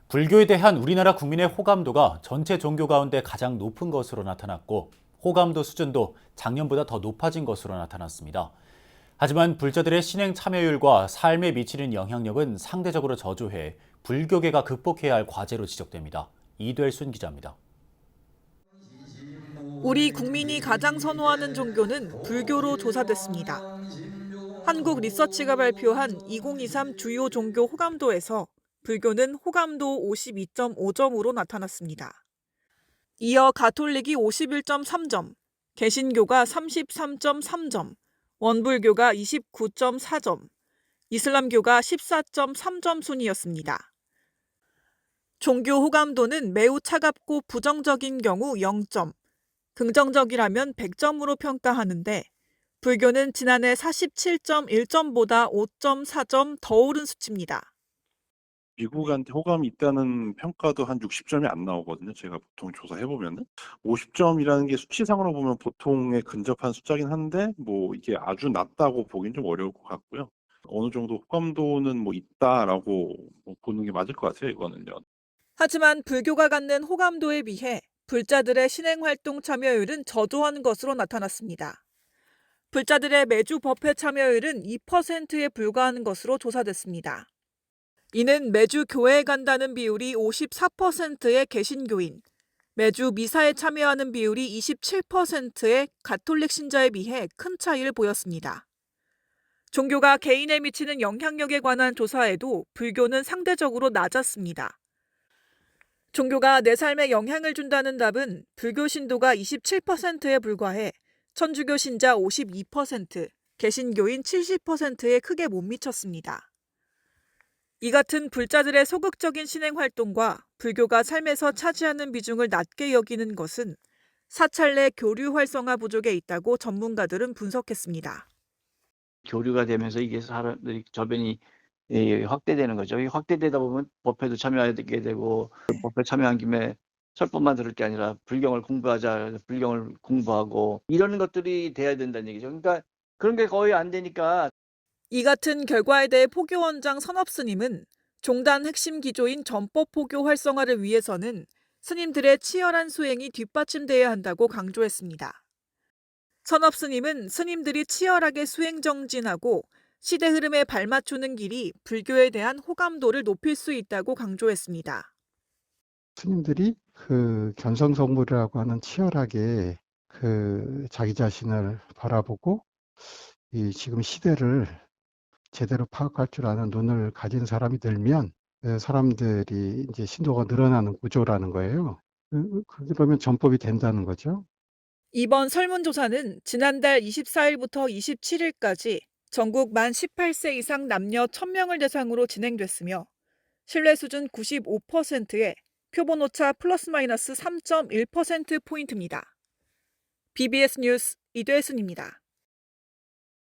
불교에 대한 우리나라 국민의 호감도가 전체 종교 가운데 가장 높은 것으로 나타났고, 호감도 수준도 작년보다 더 높아진 것으로 나타났습니다. 하지만 불자들의 신행 참여율과 삶에 미치는 영향력은 상대적으로 저조해 불교계가 극복해야 할 과제로 지적됩니다. 이del순 기자입니다. 우리 국민이 가장 선호하는 종교는 불교로 조사됐습니다. 한국 리서치가 발표한 2023 주요 종교 호감도에서 불교는 호감도 52.5점으로 나타났습니다. 이어 가톨릭이 51.3점, 개신교가 33.3점, 원불교가 29.4점, 이슬람교가 14.3점 순이었습니다. 종교 호감도는 매우 차갑고 부정적인 경우 0점, 긍정적이라면 100점으로 평가하는데 불교는 지난해 47.1점보다 5.4점 더 오른 수치입니다. 미국한테 호감이 있다는 평가도 한 60점이 안 나오거든요. 제가 보통 조사해보면은. 50점이라는 게 수치상으로 보면 보통에 근접한 숫자긴 한데, 이게 아주 낮다고 보긴 좀 어려울 것 같고요. 어느 정도 호감도는 있다라고 보는 게 맞을 것 같아요, 이거는요. 하지만 불교가 갖는 호감도에 비해 불자들의 신행활동 참여율은 저조한 것으로 나타났습니다. 불자들의 매주 법회 참여율은 2%에 불과한 것으로 조사됐습니다. 이는 매주 교회에 간다는 비율이 54%의 개신교인, 매주 미사에 참여하는 비율이 27%의 가톨릭 신자에 비해 큰 차이를 보였습니다. 종교가 개인에 미치는 영향력에 관한 조사에도 불교는 상대적으로 낮았습니다. 종교가 내 삶에 영향을 준다는 답은 불교 신도가 27%에 불과해 천주교 신자 52%, 개신교인 70%에 크게 못 미쳤습니다. 이 같은 불자들의 소극적인 신행 활동과 불교가 삶에서 차지하는 비중을 낮게 여기는 것은 사찰 내 교류 활성화 부족에 있다고 전문가들은 분석했습니다. 교류가 되면서 이게 사람들이 저변이 확대되는 거죠. 이 확대되다 보면 법회도 참여하게 되고 법회 참여한 김에 설법만 들을 게 아니라 불경을 공부하자, 불경을 공부하고 이런 것들이 돼야 된다는 얘기죠. 그러니까 그런 게 거의 안 되니까. 이 같은 결과에 대해 포교원장 선업스님은 종단 핵심 기조인 전법 포교 활성화를 위해서는 스님들의 치열한 수행이 뒷받침돼야 한다고 강조했습니다. 선업스님은 스님들이 치열하게 수행 정진하고 시대 흐름에 발맞추는 길이 불교에 대한 호감도를 높일 수 있다고 강조했습니다. 스님들이 그 견성성불이라고 하는 치열하게 자기 자신을 바라보고 이 지금 시대를 제대로 파악할 줄 아는 눈을 가진 사람이 들면 사람들이 이제 신도가 늘어나는 구조라는 거예요. 그러면 전법이 된다는 거죠. 이번 설문조사는 지난달 24일부터 27일까지 전국 만 18세 이상 남녀 1000명을 대상으로 진행됐으며 신뢰 수준 95%에 표본 오차 플러스 마이너스 3.1%포인트입니다. BBS 뉴스 이del순입니다.